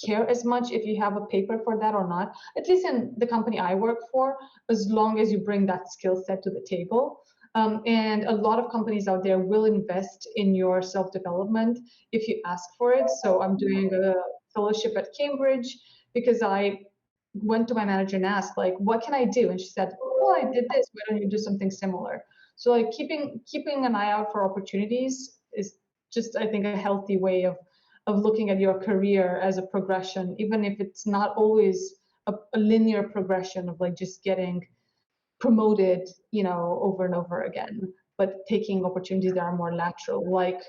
care as much if you have a paper for that or not, at least in the company I work for, as long as you bring that skill set to the table. And a lot of companies out there will invest in your self-development if you ask for it. So I'm doing a fellowship at Cambridge because I went to my manager and asked, like, what can I do? And she said, well, I did this, why don't you do something similar? So like keeping an eye out for opportunities is just, I think, a healthy way of looking at your career as a progression, even if it's not always a linear progression of like just getting promoted, you know, over and over again, but taking opportunities that are more lateral, like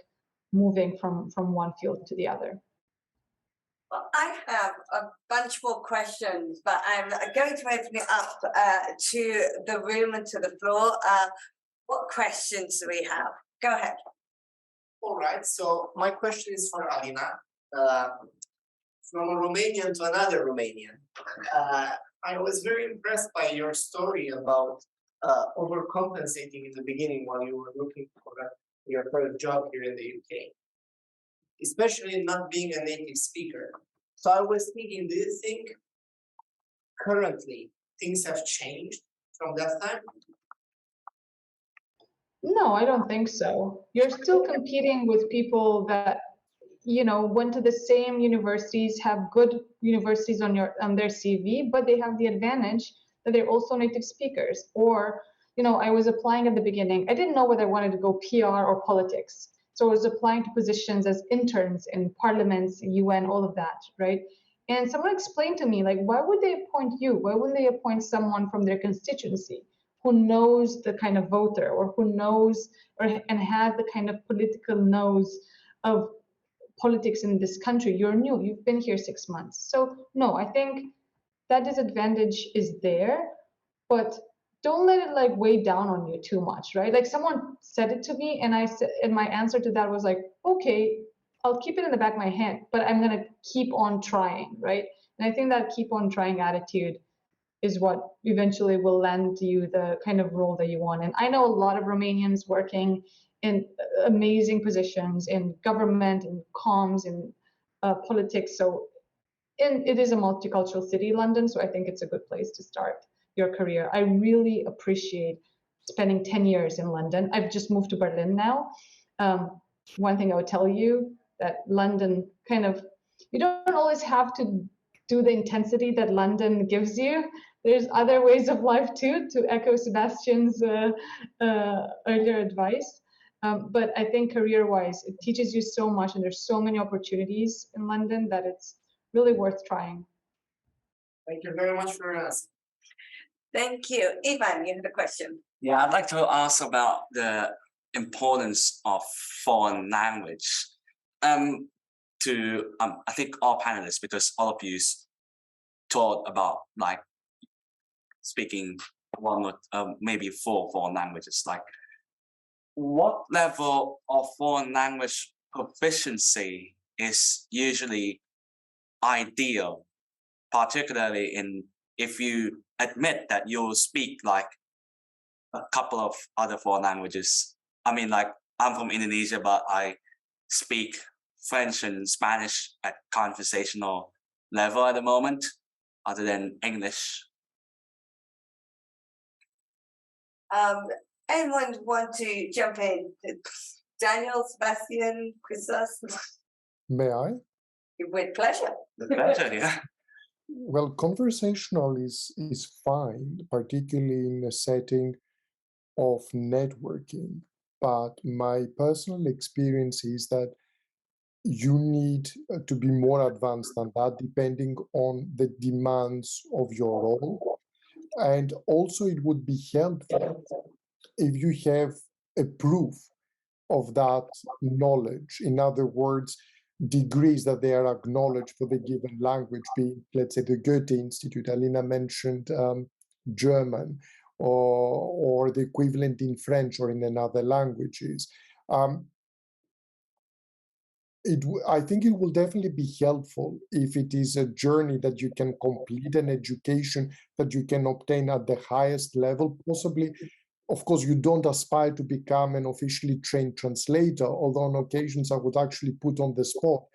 moving from one field to the other. Well, I have a bunch more questions, but I'm going to open it up to the room and to the floor. What questions do we have? Go ahead. All right, so my question is for Alina. From a Romanian to another Romanian. I was very impressed by your story about overcompensating in the beginning while you were looking for your first job here in the UK, especially not being a native speaker. So I was thinking, do you think currently things have changed from that time? No, I don't think so. You're still competing with people that, you know, went to the same universities, have good universities on their CV, but they have the advantage that they're also native speakers, or I was applying at the beginning. I didn't know whether I wanted to go PR or politics. So I was applying to positions as interns in parliaments, UN, all of that, right? And someone explained to me, like, why would they appoint you? Why wouldn't they appoint someone from their constituency who knows the kind of voter, or who knows and has the kind of political nose of politics in this country? You're new, you've been here 6 months. So no, I think that disadvantage is there, but don't let it like weigh down on you too much, right? Like someone said it to me, and I said, and my answer to that was like, okay, I'll keep it in the back of my head, but I'm gonna keep on trying, right? And I think that keep on trying attitude is what eventually will land you the kind of role that you want. And I know a lot of Romanians working in amazing positions in government, in comms, in politics. So, and it is a multicultural city, London, so I think it's a good place to start your career. I really appreciate spending 10 years in London. I've just moved to Berlin now. One thing I would tell you, that London kind of, you don't always have to do the intensity that London gives you. There's other ways of life too, to echo Sebastian's earlier advice. But I think career-wise, it teaches you so much, and there's so many opportunities in London that it's really worth trying. Thank you very much for us. Thank you. Ivan, you had a question. Yeah, I'd like to ask about the importance of foreign language to I think all panelists, because all of you taught about like speaking one or maybe 4 foreign languages. Like, what level of foreign language proficiency is usually ideal, particularly if you admit that you speak like a couple of other foreign languages? I mean, like, I'm from Indonesia, but I speak French and Spanish at conversational level at the moment, other than English. Anyone want to jump in? Daniel, Sebastian, Christos? May I? With pleasure. With pleasure, yeah. Well, conversational is fine, particularly in a setting of networking. But my personal experience is that you need to be more advanced than that, depending on the demands of your role. And also, it would be helpful if you have a proof of that knowledge. In other words, degrees that they are acknowledged for the given language, being, let's say, the Goethe Institute. Alina mentioned German, or the equivalent in French or in another languages. I think it will definitely be helpful if it is a journey that you can complete, an education that you can obtain at the highest level, possibly. Of course, you don't aspire to become an officially trained translator, although on occasions I would actually put on the spot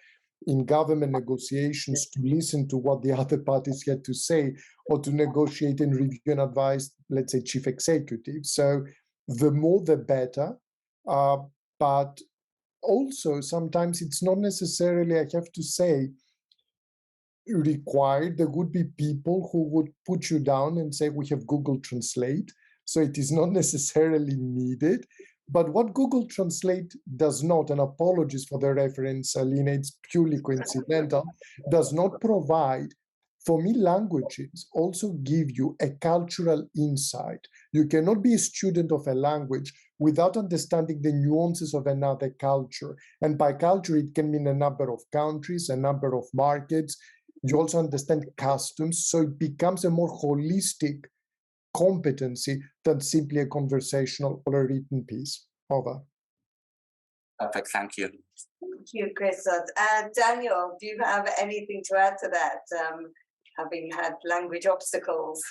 in government negotiations to listen to what the other parties had to say, or to negotiate and review and advise, let's say, chief executives. So the more the better, but also sometimes it's not necessarily, I have to say, required. There would be people who would put you down and say, we have Google Translate, so it is not necessarily needed. But what Google Translate does not, and apologies for the reference, Alina, it's purely coincidental, does not provide, for me, languages also give you a cultural insight. You cannot be a student of a language without understanding the nuances of another culture. And by culture, it can mean a number of countries, a number of markets. You also understand customs, so it becomes a more holistic competency than simply a conversational or a written piece. Over. Perfect, thank you. Thank you, Christos. Daniel, do you have anything to add to that, having had language obstacles?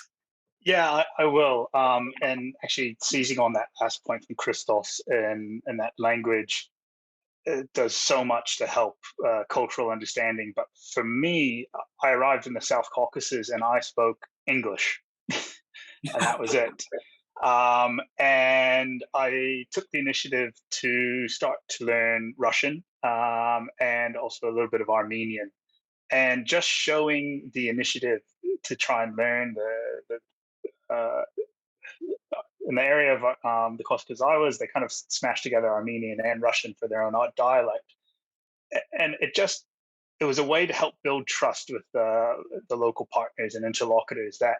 Yeah, I will. And actually, seizing on that last point from Christos and that language, it does so much to help cultural understanding. But for me, I arrived in the South Caucasus and I spoke English, and that was it. And I took the initiative to start to learn Russian and also a little bit of Armenian. And just showing the initiative to try and learn in the area of the Caucasus I was, they kind of smashed together Armenian and Russian for their own dialect, and it was a way to help build trust with the local partners and interlocutors that,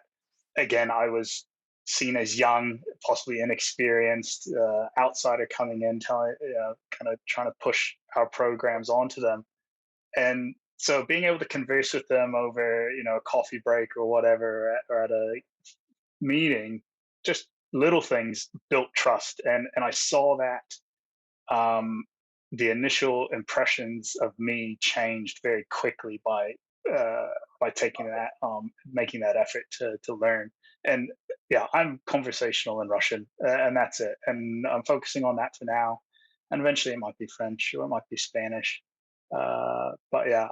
again, I was seen as young, possibly inexperienced, outsider coming in, kind of trying to push our programs onto them. And so being able to converse with them over, a coffee break or whatever, or at a meeting, just little things built trust. And I saw that the initial impressions of me changed very quickly by taking that, making that effort to learn. And yeah, I'm conversational in Russian, and that's it. And I'm focusing on that for now. And eventually, it might be French or it might be Spanish. But yeah,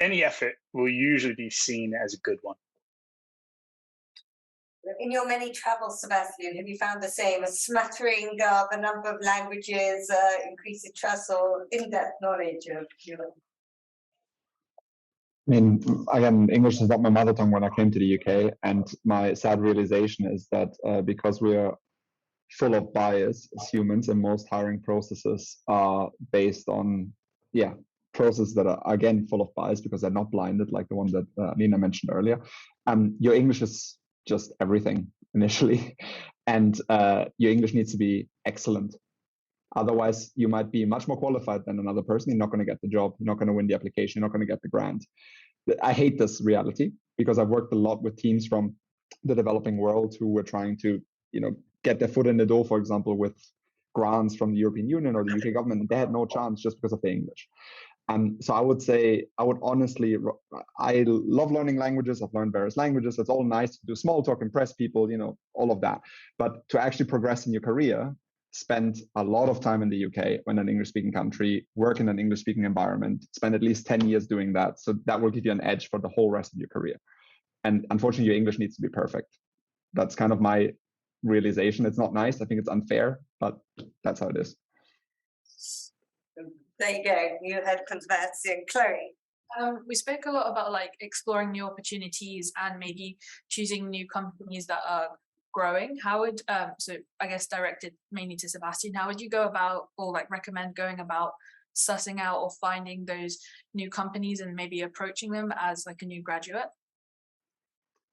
any effort will usually be seen as a good one. In your many travels, Sebastian, have you found the same? A smattering of a number of languages, increasing trust or in-depth knowledge of Europe? I mean, again, English is not my mother tongue when I came to the UK, and my sad realization is that because we are full of bias as humans, and most hiring processes are based on, processes that are, again, full of bias because they're not blinded, like the one that Nina mentioned earlier. Your English is just everything initially, and your English needs to be excellent. Otherwise, you might be much more qualified than another person. You're not going to get the job. You're not going to win the application. You're not going to get the grant. I hate this reality because I've worked a lot with teams from the developing world who were trying to, get their foot in the door, for example, with grants from the European Union or the UK government. They had no chance just because of the English. So I would say, I love learning languages. I've learned various languages. It's all nice to do small talk, impress people, all of that. But to actually progress in your career, spend a lot of time in the UK when an English-speaking country, work in an English-speaking environment, spend at least 10 years doing that. So that will give you an edge for the whole rest of your career. And unfortunately, your English needs to be perfect. That's kind of my realization. It's not nice. I think it's unfair, but that's how it is. There you go. You heard from Sebastian. Chloe. We spoke a lot about exploring new opportunities and maybe choosing new companies that are growing. How would so I guess directed mainly to Sebastian, how would you go about or recommend going about sussing out or finding those new companies and maybe approaching them as a new graduate?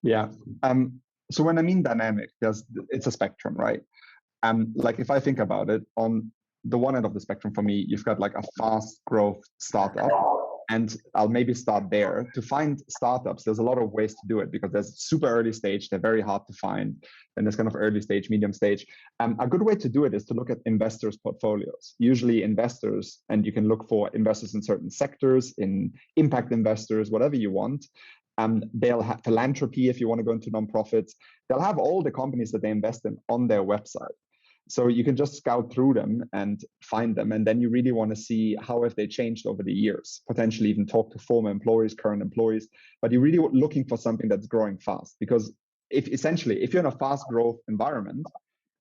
Yeah. So when I mean dynamic, it's a spectrum, right? If I think about it, on the one end of the spectrum for me, you've got a fast growth startup. And I'll maybe start there. To find startups, there's a lot of ways to do it because there's super early stage, they're very hard to find. And there's kind of early stage, medium stage. A good way to do it is to look at investors' portfolios. Usually investors, and you can look for investors in certain sectors, in impact investors, whatever you want. They'll have philanthropy if you want to go into nonprofits. They'll have all the companies that they invest in on their website. So you can just scout through them and find them. And then you really want to see how have they changed over the years, potentially even talk to former employees, current employees. But you're really looking for something that's growing fast. Because if you're in a fast growth environment,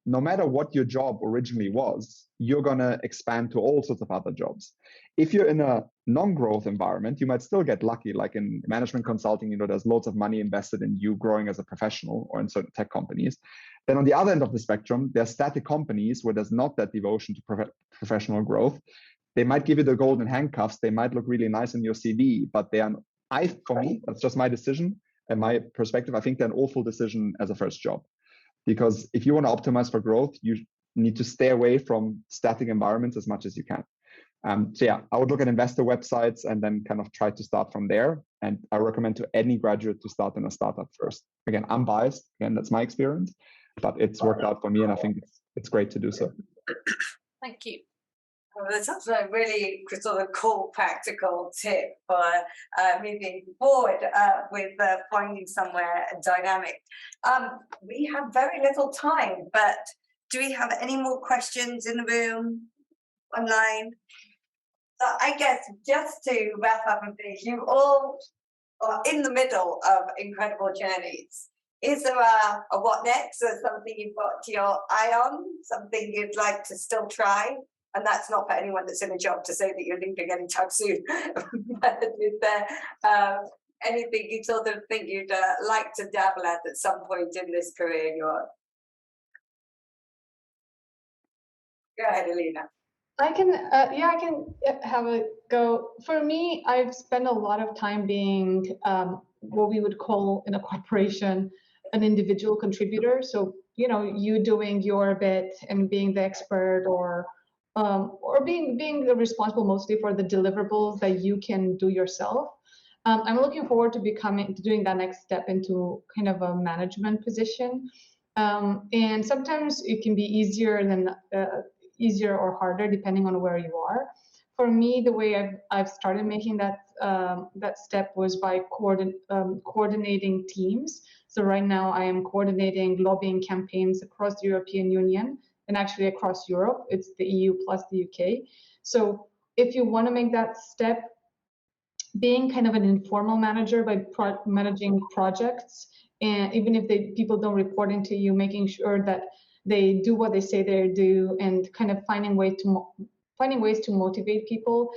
no matter what your job originally was, you're going to expand to all sorts of other jobs. If you're in a non-growth environment, you might still get lucky, like in management consulting, there's lots of money invested in you growing as a professional or in certain tech companies. Then on the other end of the spectrum, there are static companies where there's not that devotion to professional growth. They might give you the golden handcuffs. They might look really nice in your CV, but for me, that's just my decision and my perspective. I think they're an awful decision as a first job. Because if you want to optimize for growth, you need to stay away from static environments as much as you can. So yeah, I would look at investor websites and then kind of try to start from there. And I recommend to any graduate to start in a startup first. Again, I'm biased. Again, that's my experience, but it's worked out for me, and I think it's great to do so. Thank you. Well, that's also a really sort of cool, practical tip for moving forward with finding somewhere dynamic. We have very little time, but do we have any more questions in the room, online? So I guess just to wrap up and finish, you all are in the middle of incredible journeys. Is there a what next, or something you've got your eye on, something you'd like to still try? And that's not for anyone that's in a job to say that you're leaving anytime soon. But is there anything you sort of think you'd like to dabble at some point in this career you're on? Go ahead, Alina. I can, I can have a go. For me, I've spent a lot of time being what we would call in a corporation an individual contributor. So, you doing your bit and being the expert, or being responsible mostly for the deliverables that you can do yourself. I'm looking forward to doing that next step into kind of a management position. And sometimes it can be easier or harder depending on where you are. For me, the way I've started making that step was by coordinating teams. So right now I am coordinating lobbying campaigns across the European Union and actually across Europe. It's the EU plus the UK. So if you want to make that step, being kind of an informal manager by managing projects, and even if people don't report into you, making sure that they do what they say they do, and kind of finding ways to motivate people.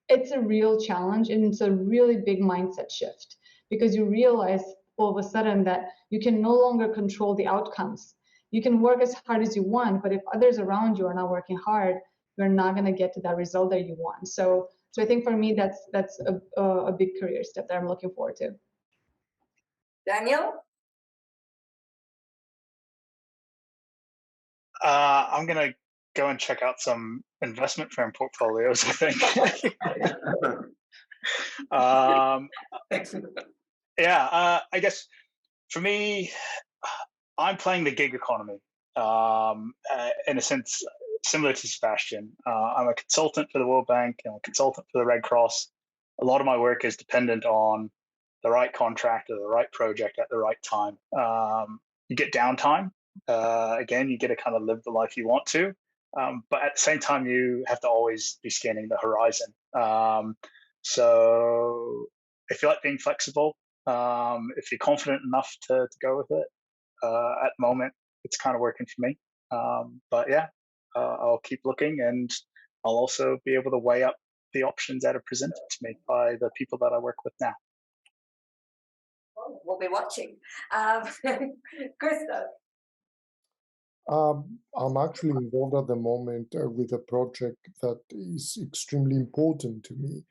It's a real challenge, and it's a really big mindset shift, because you realize all of a sudden that you can no longer control the outcomes. You can work as hard as you want, but if others around you are not working hard, you're not going to get to that result that you want. So I think for me, that's a big career step that I'm looking forward to. Daniel? I'm going to go and check out some investment firm portfolios, I think. I guess for me, I'm playing the gig economy in a sense similar to Sebastian. I'm a consultant for the World Bank, I'm a consultant for the Red Cross. A lot of my work is dependent on the right contract or the right project at the right time. You get downtime. Again, you get to kind of live the life you want to. But at the same time, you have to always be scanning the horizon. So if you like being flexible, if you're confident enough to go with it, at the moment, it's kind of working for me. But yeah, I'll keep looking, and I'll also be able to weigh up the options that are presented to me by the people that I work with now. We'll be watching. Christos? I'm actually involved at the moment with a project that is extremely important to me.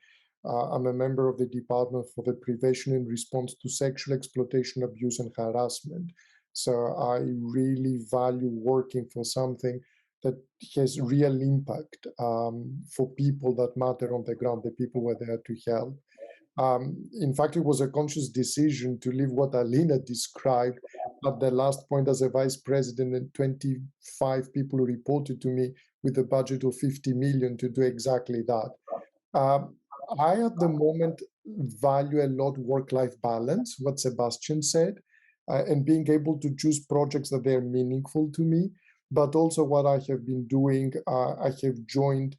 I'm a member of the Department for the Prevention and Response to Sexual Exploitation, Abuse and Harassment. So I really value working for something that has real impact for people that matter on the ground, the people we're there to help. In fact, it was a conscious decision to leave what Alina described at the last point as a vice president, and 25 people reported to me with a budget of 50 million to do exactly that. I, at the moment, value a lot work-life balance, what Sebastian said, and being able to choose projects that they are meaningful to me. But also what I have been doing, I have joined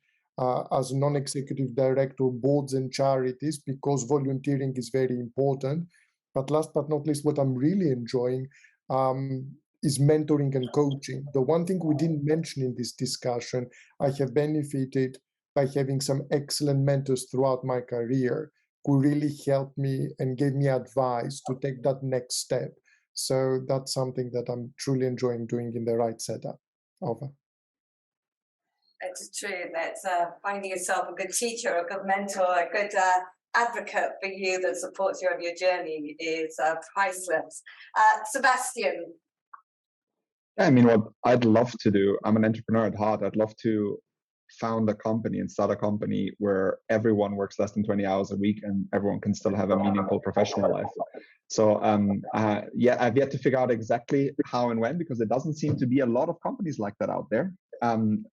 as non-executive director boards and charities, because volunteering is very important. But last but not least, what I'm really enjoying is mentoring and coaching. The one thing we didn't mention in this discussion, I have benefited by having some excellent mentors throughout my career who really helped me and gave me advice to take that next step. So that's something that I'm truly enjoying doing in the right setup. Over. It's true that finding yourself a good teacher, a good mentor, a good advocate for you that supports you on your journey is priceless. Sebastian? I mean, what I'd love to do, I'm an entrepreneur at heart. I'd love to found a company and start a company where everyone works less than 20 hours a week and everyone can still have a meaningful professional life. So I've yet to figure out exactly how and when, because there doesn't seem to be a lot of companies like that out there.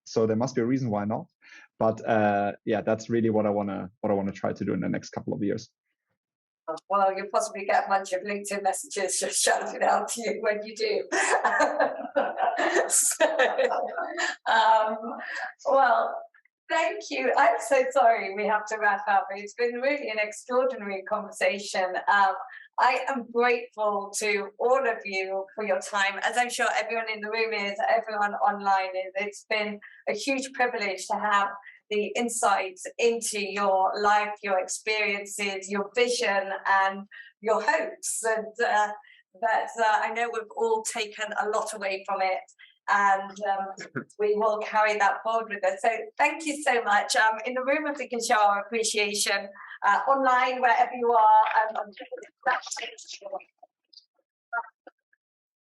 So there must be a reason why not. But that's really what I want to try to do in the next couple of years. Well, you'll possibly get a bunch of LinkedIn messages just shouting out to you when you do. Well, thank you. I'm so sorry we have to wrap up. It's been really an extraordinary conversation. I am grateful to all of you for your time, as I'm sure everyone in the room is, everyone online is. It's been a huge privilege to have the insights into your life, your experiences, your vision and your hopes. And I know we've all taken a lot away from it. and we will carry that forward with us. So thank you so much. In the room, if we can show our appreciation, online, wherever you are.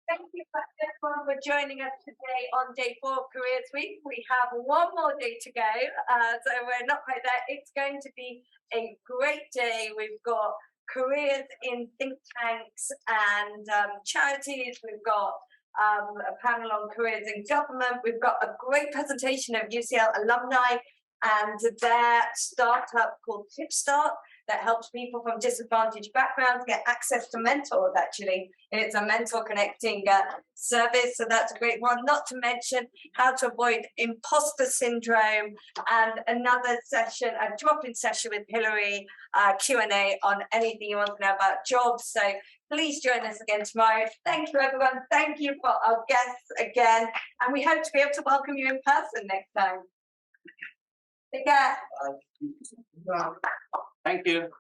Thank you for everyone for joining us today on day 4 of Careers Week. We have one more day to go, so we're not quite there. It's going to be a great day. We've got careers in think tanks and charities. We've got a panel on careers in government. We've got a great presentation of UCL alumni and their startup called Tipstart that helps people from disadvantaged backgrounds get access to mentors, actually. And it's a mentor connecting service, so that's a great one. Not to mention how to avoid imposter syndrome, and another session, a drop-in session with Hillary, Q&A on anything you want to know about jobs. So please join us again tomorrow. Thank you, everyone. Thank you for our guests again. And we hope to be able to welcome you in person next time. Take care. Thank you.